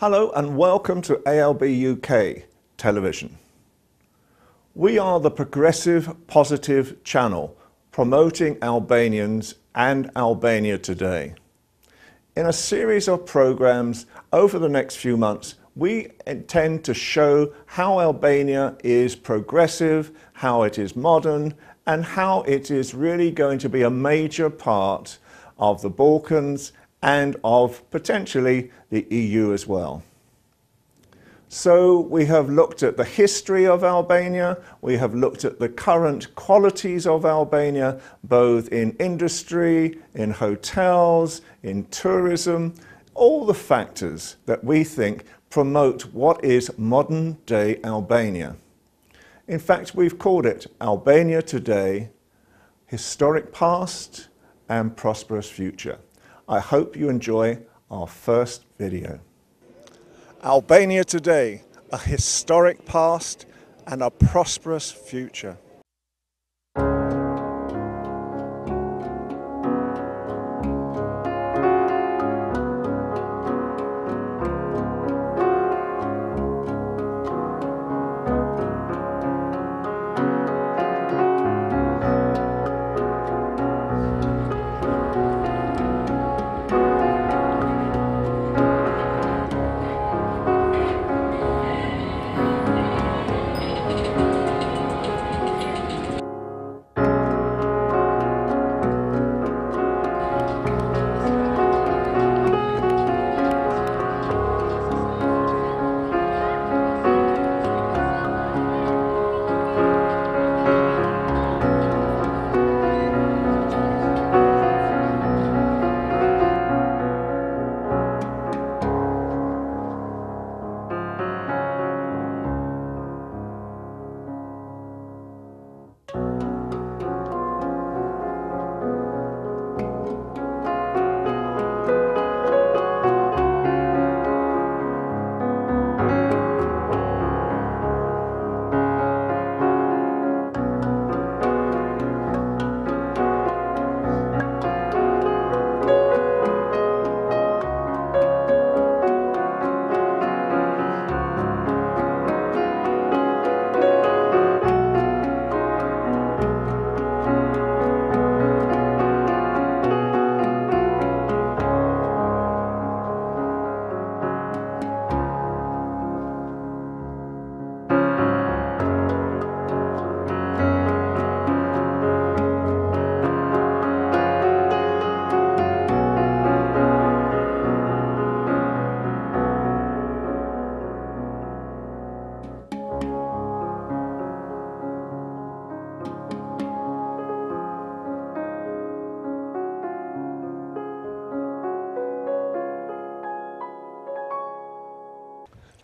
Hello and welcome to ALB UK television. We are the progressive, positive channel promoting Albanians and Albania today. In a series of programs over the next few months, we intend to show how Albania is progressive, how it is modern, and how it is really going to be a major part of the Balkans and of potentially the EU as well. So we have looked at the history of Albania, we have looked at the current qualities of Albania, both in industry, in hotels, in tourism, all the factors that we think promote what is modern day Albania. In fact, we've called it Albania Today, Historic Past and Prosperous Future. I hope you enjoy our first video. Albania Today, a historic past and a prosperous future.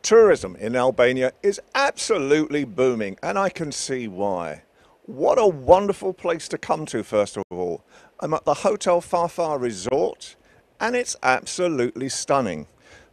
Tourism in Albania is absolutely booming, and I can see why. What a wonderful place to come to, first of all. I'm at the Hotel Farfar Resort, and it's absolutely stunning.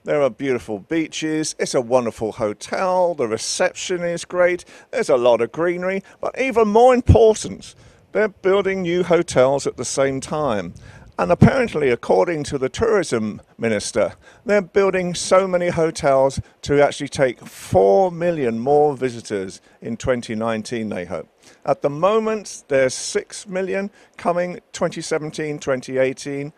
There are beautiful beaches, it's a wonderful hotel, the reception is great, there's a lot of greenery, but even more important, they're building new hotels at the same time. And apparently, according to the tourism minister, they're building so many hotels to actually take 4 million more visitors in 2019, they hope. At the moment, there's 6 million coming 2017, 2018,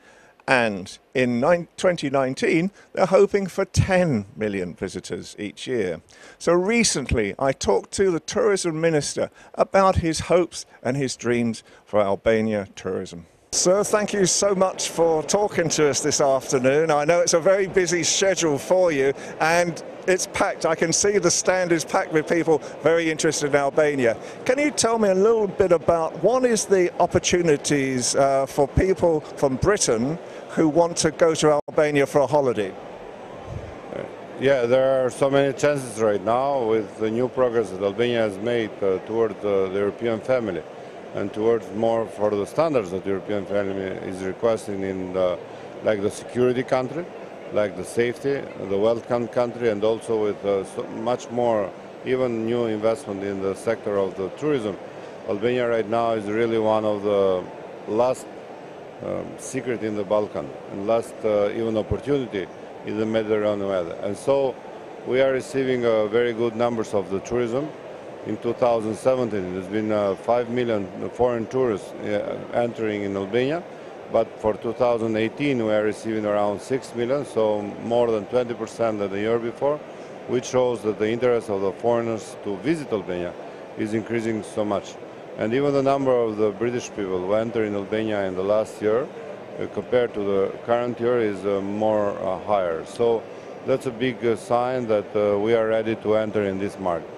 and in 2019, they're hoping for 10 million visitors each year. So recently, I talked to the tourism minister about his hopes and his dreams for Albania tourism. Sir, thank you so much for talking to us this afternoon. I know it's a very busy schedule for you and it's packed. I can see the stand is packed with people very interested in Albania. Can you tell me a little bit about what is the opportunities for people from Britain who want to go to Albania for a holiday? Yeah, there are so many chances right now with the new progress that Albania has made toward the European family, and towards more for the standards that the European family is requesting in like the security country, like the safety, the welcome country, and also with so much more, even new investment in the sector of the tourism. Albania right now is really one of the last secret in the Balkan and last even opportunity in the Mediterranean weather. And so we are receiving very good numbers of the tourism. In 2017, there's been 5 million foreign tourists entering in Albania, but for 2018 we are receiving around 6 million, so more than 20% than the year before, which shows that the interest of the foreigners to visit Albania is increasing so much. And even the number of the British people who entered in Albania in the last year compared to the current year is more higher. So that's a big sign that we are ready to enter in this market.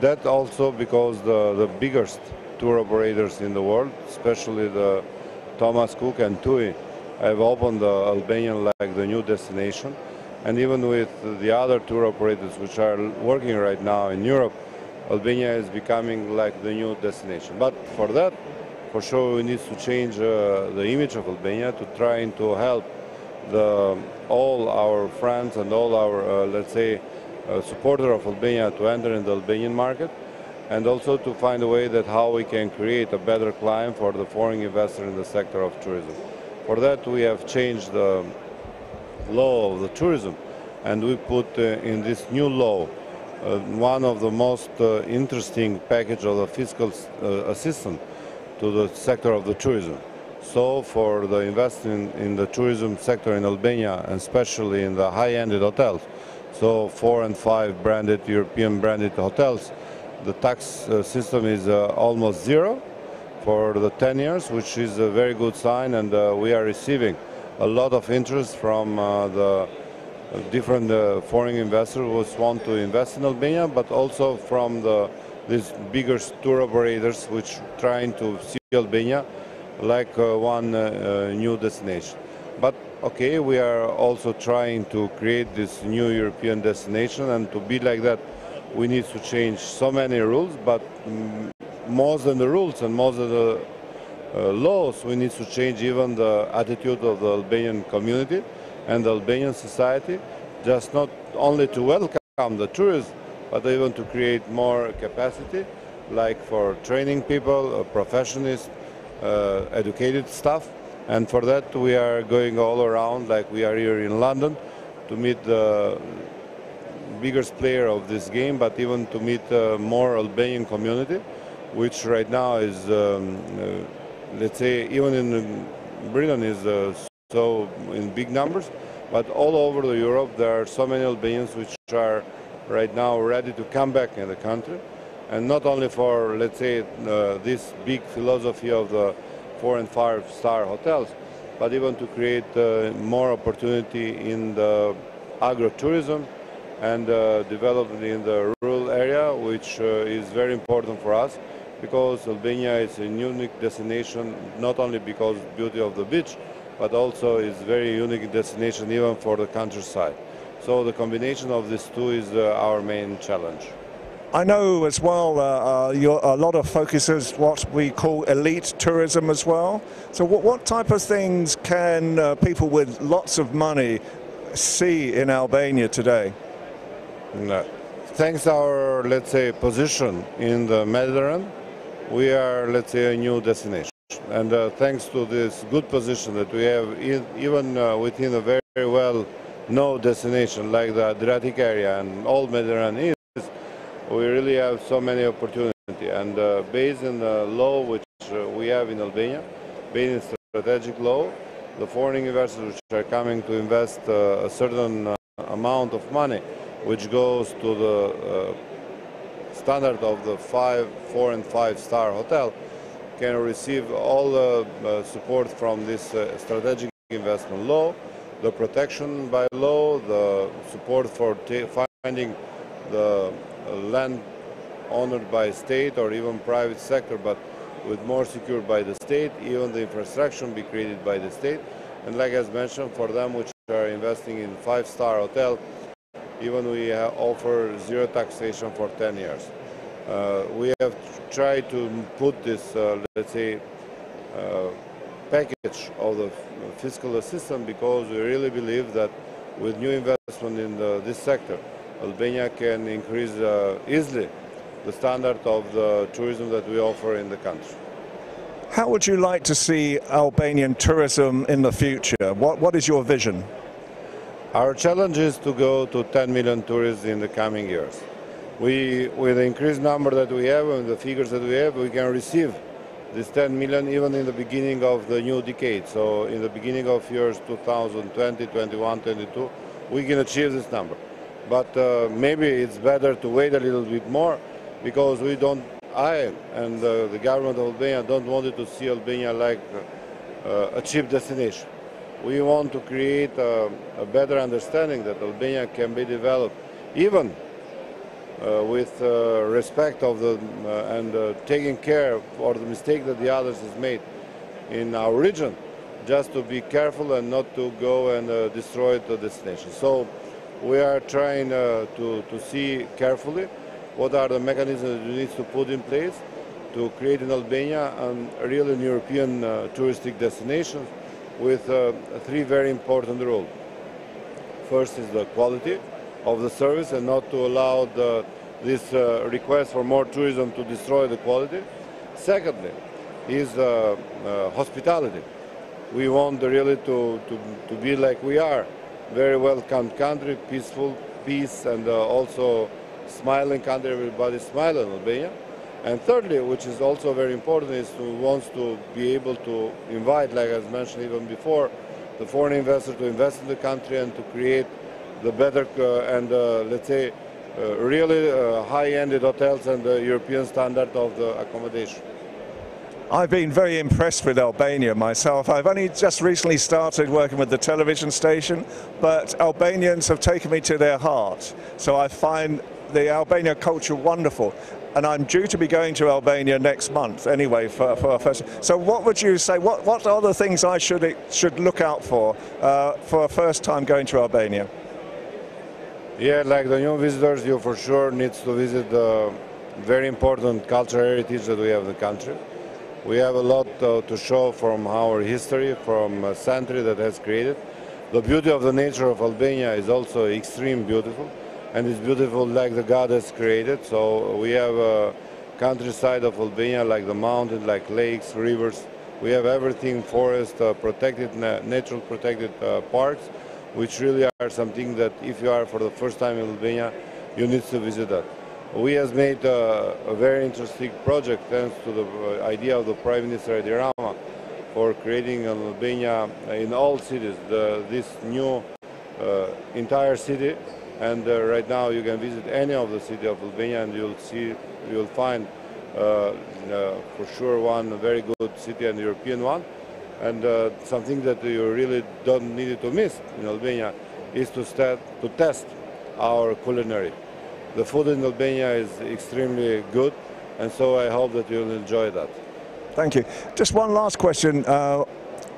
That also because the biggest tour operators in the world, especially the Thomas Cook and TUI, have opened the Albanian like the new destination. And even with the other tour operators which are working right now in Europe, Albania is becoming like the new destination. But for that, for sure, we need to change the image of Albania to try to help all our friends and all our, let's say, supporters of Albania to enter in the Albanian market, and also to find a way that how we can create a better climate for the foreign investor in the sector of tourism. For that, we have changed the law of the tourism, and we put in this new law one of the most interesting package of the fiscal assistance to the sector of the tourism. So for the investment in the tourism sector in Albania, and especially in the high-ended hotels, so 4 and 5 branded, European branded hotels, the tax system is almost zero for the 10 years, which is a very good sign, and we are receiving a lot of interest from the different foreign investors who want to invest in Albania, but also from these bigger tour operators which trying to see Albania like one new destination. But okay, we are also trying to create this new European destination, and to be like that we need to change so many rules, but more than the rules and more than the laws, we need to change even the attitude of the Albanian community and the Albanian society, just not only to welcome the tourists, but even to create more capacity, like for training people, professionals, educated staff. And for that we are going all around, like we are here in London, to meet the biggest player of this game, but even to meet more Albanian community, which right now is, let's say, even in Britain is so in big numbers, but all over Europe there are so many Albanians which are right now ready to come back in the country, and not only for, let's say, this big philosophy of the 4 and 5-star hotels, but even to create more opportunity in the agro-tourism and development in the rural area, which is very important for us, because Albania is a unique destination, not only because of the beauty of the beach, but also is very unique destination even for the countryside. So the combination of these two is our main challenge. I know as well a lot of focus is what we call elite tourism as well. So what type of things can people with lots of money see in Albania today? Thanks to our, let's say, position in the Mediterranean, we are, let's say, a new destination. And thanks to this good position that we have even within a very, very well-known destination like the Adriatic area and all Mediterranean is, we really have so many opportunities. And based on the law which we have in Albania, based on strategic law, the foreign investors which are coming to invest a certain amount of money, which goes to the standard of the 4 and 5-star hotel, can receive all the support from this strategic investment law, the protection by law, the support for finding the land owned by state or even private sector, but with more secured by the state, even the infrastructure be created by the state. And like I mentioned, for them which are investing in 5-star hotel, even we offer zero taxation for 10 years. We have tried to put this, let's say, package of the fiscal assistance because we really believe that with new investment in this sector, Albania can increase easily the standard of the tourism that we offer in the country. How would you like to see Albanian tourism in the future? What is your vision? Our challenge is to go to 10 million tourists in the coming years. With the increased number that we have and the figures that we have, we can receive this 10 million even in the beginning of the new decade. So in the beginning of years 2020, 21, 22, we can achieve this number. But maybe it's better to wait a little bit more, because I and the government of Albania don't want it to see Albania like a cheap destination. We want to create a better understanding that Albania can be developed even with respect of and taking care for the mistake that the others has made in our region, just to be careful and not to go and destroy the destination. So we are trying to see carefully what are the mechanisms that we need to put in place to create in Albania a really European touristic destination with three very important rules. First is the quality of the service and not to allow this request for more tourism to destroy the quality. Secondly is hospitality. We want really to be like we are, very welcome country, peaceful, peace, and also smiling country. Everybody smile in Albania. And thirdly, which is also very important, is to want to be able to invite, like I mentioned even before, the foreign investor to invest in the country and to create the better and let's say really high-ended hotels and the European standard of the accommodation. I've been very impressed with Albania myself. I've only just recently started working with the television station, but Albanians have taken me to their heart. So I find the Albania culture wonderful. And I'm due to be going to Albania next month anyway for our first. So what would you say, what are the things I should look out for a first time going to Albania? Yeah, like the new visitors, you for sure need to visit the very important cultural heritage that we have in the country. We have a lot to show from our history, from a century that has created. The beauty of the nature of Albania is also extremely beautiful, and it's beautiful like the God has created. So we have a countryside of Albania, like the mountains, like lakes, rivers. We have everything, forest, protected, natural protected parks, which really are something that if you are for the first time in Albania, you need to visit that. We have made a very interesting project thanks to the idea of the Prime Minister Tirana for creating in Albania, in all cities, this new entire city. And right now you can visit any of the city of Albania and you'll find for sure one very good city and European one. And something that you really don't need to miss in Albania is to test our culinary. The food in Albania is extremely good, and so I hope that you'll enjoy that. Thank you. Just one last question.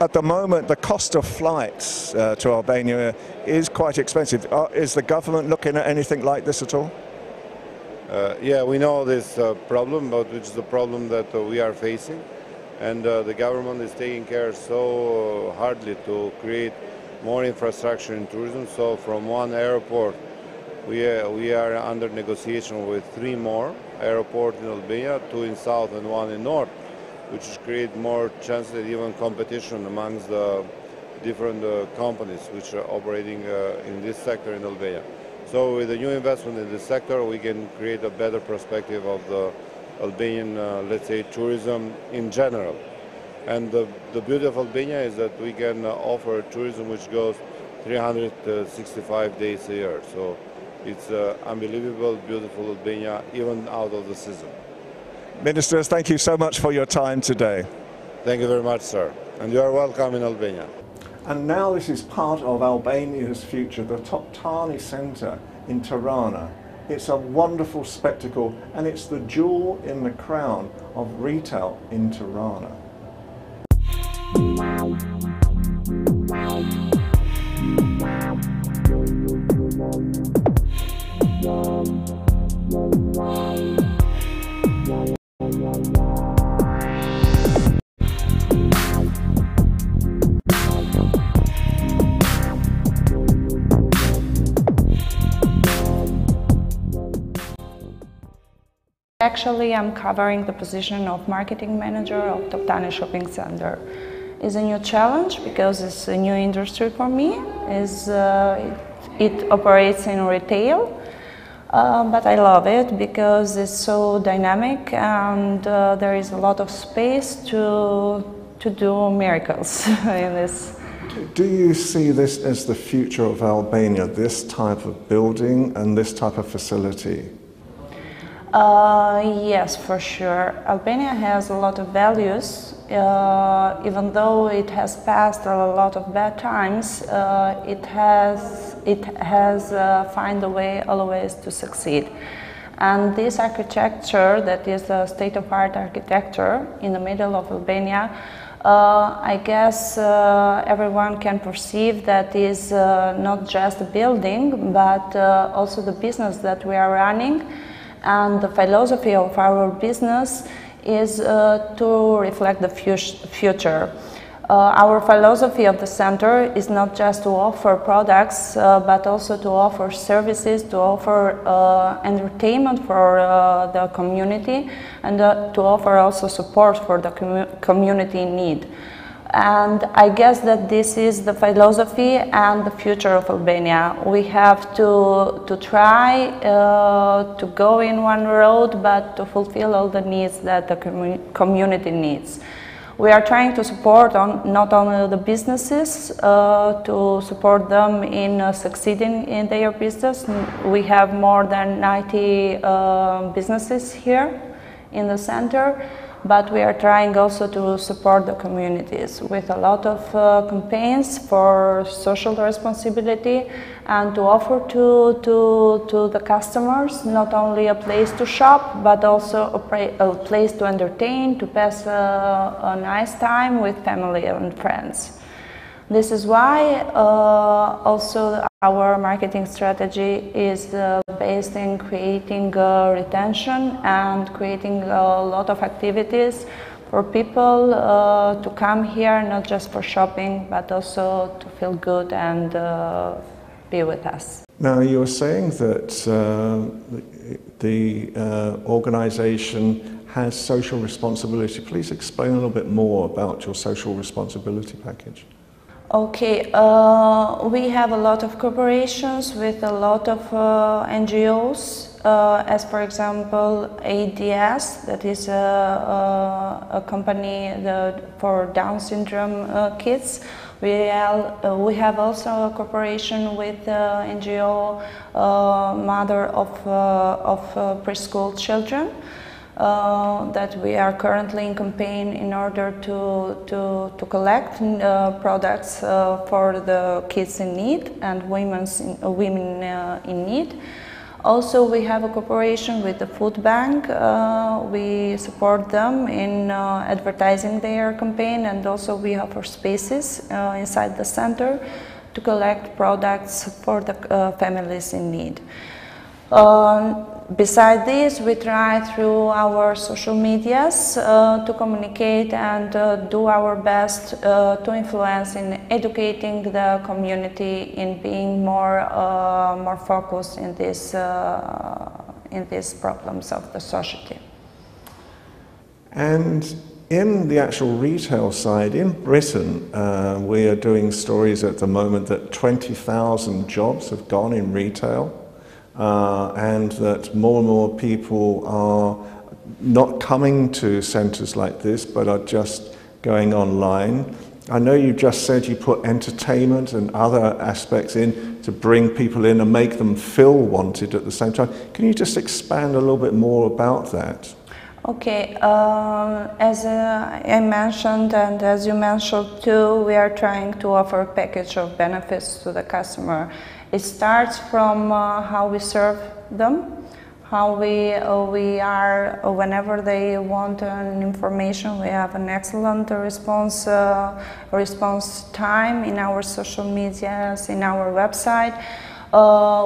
At the moment, the cost of flights to Albania is quite expensive. Is the government looking at anything like this at all? Yeah, we know this problem, but which is the problem that we are facing. And the government is taking care so hardly to create more infrastructure in tourism. So from one airport, we are under negotiation with 3 more airports in Albania, 2 in south and 1 in north, which create more chances, even competition amongst the different companies which are operating in this sector in Albania. So with the new investment in this sector, we can create a better perspective of the Albanian, let's say, tourism in general. And the beauty of Albania is that we can offer tourism which goes 365 days a year. So it's unbelievable, beautiful Albania, even out of the season. Ministers, thank you so much for your time today. Thank you very much, sir. And you are welcome in Albania. And now this is part of Albania's future, the Toptani Centre in Tirana. It's a wonderful spectacle, and it's the jewel in the crown of retail in Tirana. Actually, I'm covering the position of marketing manager of Toptani Shopping Center. It's a new challenge because it's a new industry for me. It operates in retail, but I love it because it's so dynamic and there is a lot of space to do miracles in this. Do you see this as the future of Albania, this type of building and this type of facility? Yes, for sure. Albania has a lot of values. Even though it has passed a lot of bad times, it has found a way always to succeed. And this architecture, that is a state-of-art architecture in the middle of Albania, I guess everyone can perceive that is not just a building, but also the business that we are running. And the philosophy of our business is to reflect the future. Our philosophy of the center is not just to offer products, but also to offer services, to offer entertainment for the community, and to offer also support for the community in need. And I guess that this is the philosophy and the future of Albania. We have to try to go in one road, but to fulfill all the needs that the community needs. We are trying to support not only the businesses, to support them in succeeding in their business. We have more than 90 businesses here in the center. But we are trying also to support the communities with a lot of campaigns for social responsibility and to offer to the customers not only a place to shop, but also a place to entertain, to pass a nice time with family and friends. This is why also our marketing strategy is based in creating retention and creating a lot of activities for people to come here, not just for shopping, but also to feel good and be with us. Now, you were saying that the organization has social responsibility. Please explain a little bit more about your social responsibility package. Okay, we have a lot of cooperations with a lot of NGOs, as for example ADS, that is a company for Down syndrome kids. We have also a cooperation with NGO Mother of Preschool Children. That we are currently in campaign in order to collect products for the kids in need and women in need. Also, we have a cooperation with the food bank. We support them in advertising their campaign, and also we offer spaces inside the center to collect products for the families in need. Besides this, we try through our social medias to communicate and do our best to influence in educating the community in being more focused in these problems of the society. And in the actual retail side, in Britain, we are doing stories at the moment that 20,000 jobs have gone in retail. And that more and more people are not coming to centres like this, but are just going online. I know you just said you put entertainment and other aspects in to bring people in and make them feel wanted at the same time. Can you just expand a little bit more about that? Okay, as I mentioned, and as you mentioned too, we are trying to offer a package of benefits to the customer. It starts from how we serve them, how we are, whenever they want an information, we have an excellent response time in our social medias, in our website.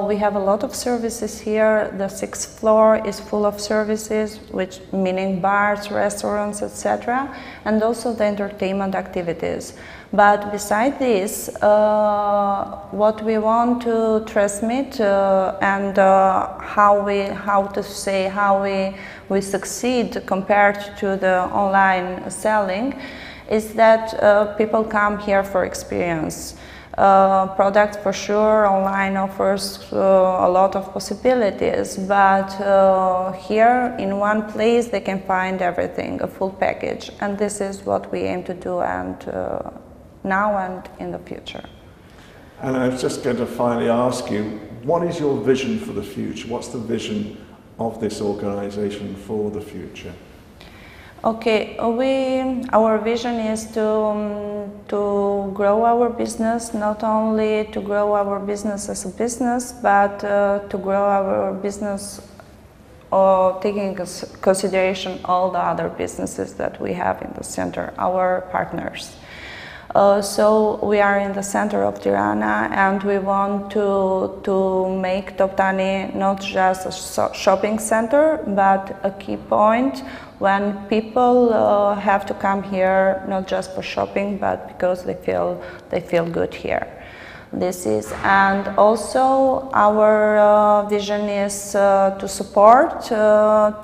We have a lot of services here. The 6th floor is full of services, which meaning bars, restaurants, etc., and also the entertainment activities. But besides this, what we want to transmit and how we succeed compared to the online selling is that people come here for experience. Products for sure, online offers a lot of possibilities, but here in one place they can find everything, a full package, and this is what we aim to do and now and in the future. And I was just going to finally ask you, what is your vision for the future? What's the vision of this organization for the future? Okay, our vision is to grow our business, not only to grow our business as a business, but to grow our business taking into consideration all the other businesses that we have in the center, our partners. So we are in the center of Tirana, and we want to make Toptani not just a shopping center, but a key point when people have to come here not just for shopping, but because they feel good here. This is, and also our vision is to support the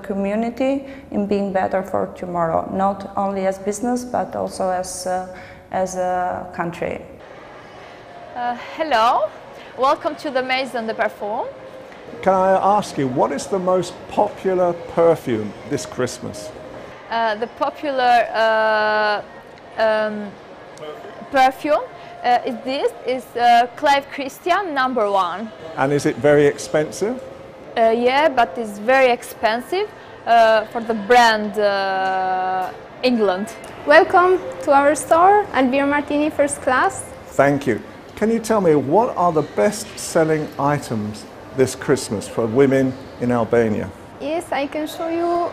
community in being better for tomorrow, not only as business but also as a country. Hello, welcome to the Maison de Parfum. Can I ask you, what is the most popular perfume this Christmas? The popular perfume is Clive Christian #1. And is it very expensive? Yeah, but it's very expensive for the brand England. Welcome to our store, Albania Martini First Class. Thank you. Can you tell me, what are the best-selling items this Christmas for women in Albania? Yes, I can show you,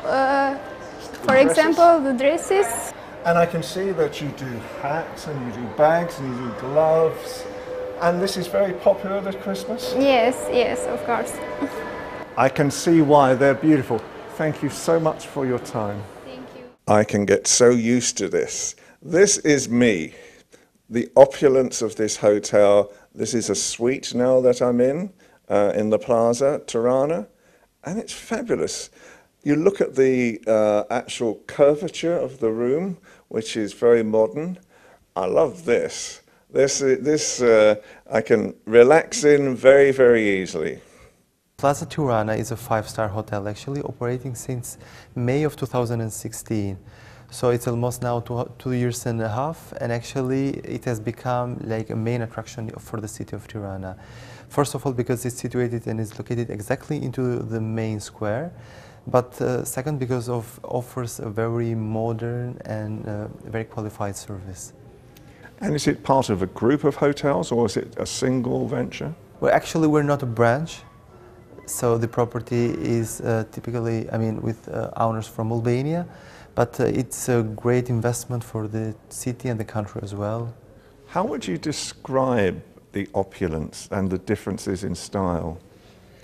for example, the dresses. And I can see that you do hats and you do bags and you do gloves. And this is very popular this Christmas? Yes, yes, of course. I can see why they're beautiful. Thank you so much for your time. Thank you. I can get so used to this. This is me, the opulence of this hotel. This is a suite now that I'm in the Plaza Tirana, and it's fabulous. You look at the actual curvature of the room, which is very modern. I love this. This I can relax in very, very easily. Plaza Tirana is a five-star hotel, actually operating since May of 2016. So it's almost now 2 years and a half, and actually it has become like a main attraction for the city of Tirana. First of all, because it's situated and is located exactly into the main square. But second, because of offers a very modern and very qualified service. And is it part of a group of hotels, or is it a single venture? Well, actually, we're not a branch. So the property is typically, with owners from Albania, but it's a great investment for the city and the country as well. How would you describe the opulence and the differences in style?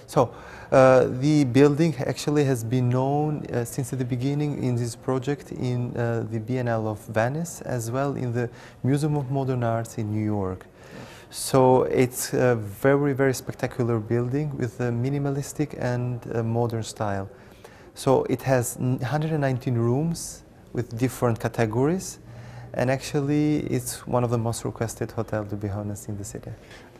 So the building actually has been known since the beginning in this project in the Biennale of Venice, as well in the Museum of Modern Arts in New York. So it's a very, very spectacular building with a minimalistic and modern style. So it has 119 rooms with different categories, and actually it's one of the most requested hotels, to be honest, in the city.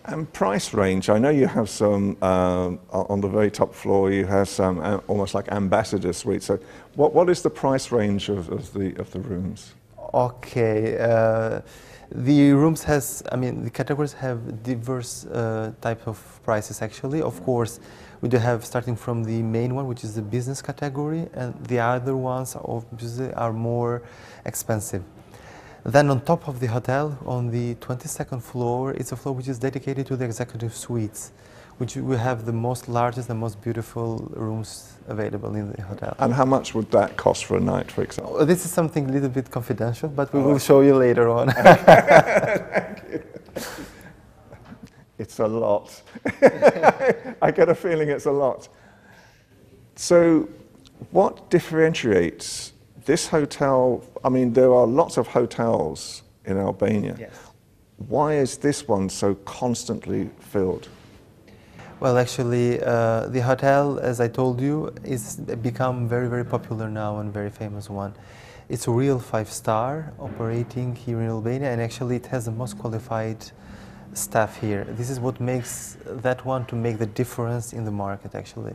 And price range, I know you have some, on the very top floor you have some almost like ambassador suites. So what is the price range of the rooms? Okay, the rooms the categories have diverse type of prices actually. Of course, we do have starting from the main one, which is the business category, and the other ones obviously are more expensive. Then on top of the hotel, on the 22nd floor, it's a floor which is dedicated to the executive suites, which we have the largest and most beautiful rooms available in the hotel. And how much would that cost for a night, for example? This is something a little bit confidential, but we will show you later on. Thank you. It's a lot. I get a feeling it's a lot. So what differentiates this hotel? There are lots of hotels in Albania. Yes. Why is this one so constantly filled? Well, actually, the hotel, as I told you, is become very, very popular now and very famous one. It's a real 5-star operating here in Albania, and actually it has the most qualified staff here. This is what makes that one to make the difference in the market, actually.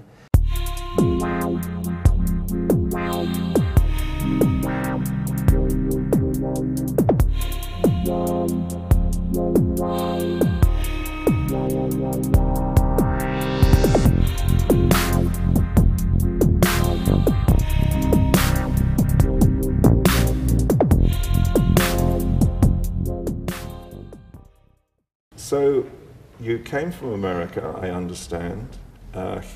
So you came from America, I understand,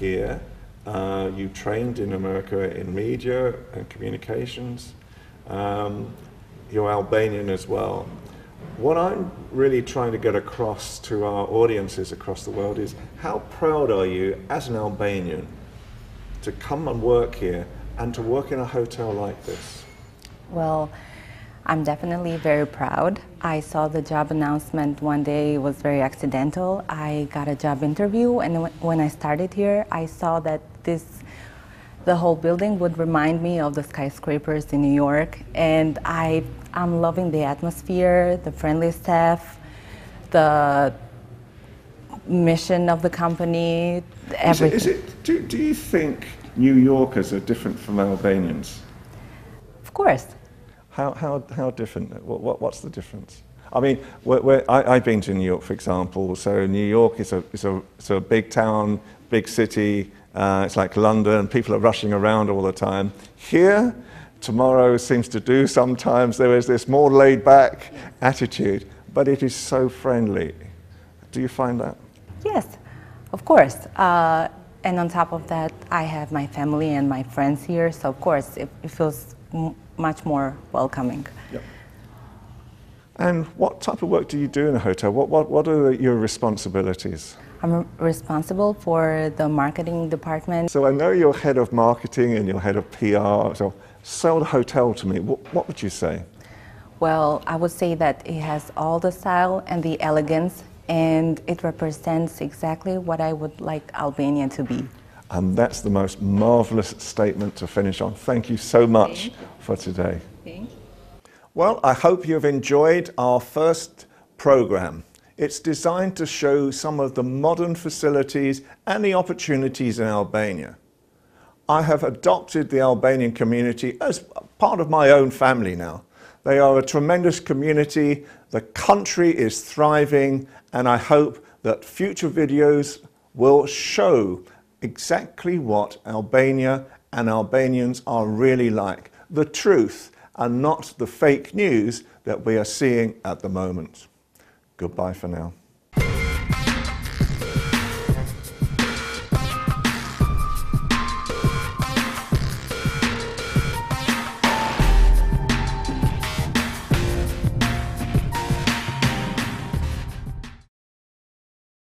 here. You trained in America in media and communications. You're Albanian as well. What I'm really trying to get across to our audiences across the world is how proud are you as an Albanian to come and work here and to work in a hotel like this? Well, I'm definitely very proud. I saw the job announcement one day. It was very accidental. I got a job interview, and when I started here, I saw that the whole building would remind me of the skyscrapers in New York, and I'm loving the atmosphere, the friendly staff, the mission of the company, everything. Do you think New Yorkers are different from Albanians? Of course. How different? What's the difference? I mean, I've been to New York, for example. So New York is a big town, big city. It's like London. People are rushing around all the time. Here, tomorrow seems to do sometimes. There is this more laid-back attitude, but it is so friendly. Do you find that? Yes, of course. And on top of that, I have my family and my friends here, so of course it feels much more welcoming. Yep. And what type of work do you do in a hotel? What are your responsibilities? I'm responsible for the marketing department. So I know you're head of marketing and you're head of PR, so sell the hotel to me. What would you say? Well, I would say that it has all the style and the elegance, and it represents exactly what I would like Albania to be. And that's the most marvelous statement to finish on. Thank you so much for today. Thank you. Well, I hope you've enjoyed our first program. It's designed to show some of the modern facilities and the opportunities in Albania. I have adopted the Albanian community as part of my own family now. They are a tremendous community, the country is thriving, and I hope that future videos will show exactly what Albania and Albanians are really like. The truth and not the fake news that we are seeing at the moment. Goodbye for now.